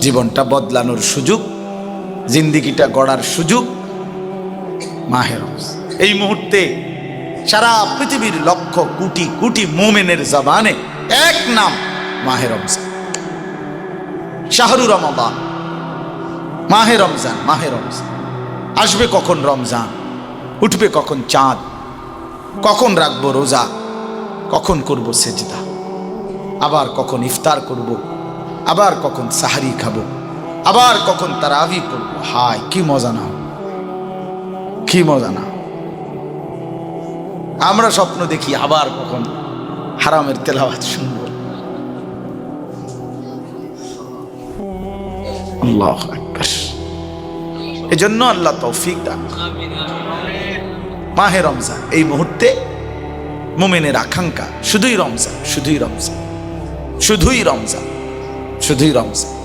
জীবনটা বদলানোর সুযোগ, জিন্দিগিটা গড়ার সুযোগ মাহে রমজান। এই মুহূর্তে সারা পৃথিবীর লক্ষ কোটি কোটি মুমিনের জবানে এক নাম মাহে রমজান। শাহরু রমাদান, মাহে রমজান, মাহে রমজান। আসবে কখন রমজান, উঠবে কখন চাঁদ, কখন রাখবো রোজা, কখন করব সেজদা, আবার কখন ইফতার করব, আবার কখন সাহারি খাবো, আবার কখন তারাবি পড়ব। হায় কি মজা না, কি মজা না। আমরা স্বপ্ন দেখি আবার কখন হারামের তেলাওয়াত শুনবো। আল্লাহু আকবার। এজন্য আল্লাহ তৌফিক দান। মাহে রমজান এই মুহূর্তে মুমিনের আকাঙ্ক্ষা শুধুই রমজান, শুধুই রমজান, শুধুই রমজান, শুধুই রমজান।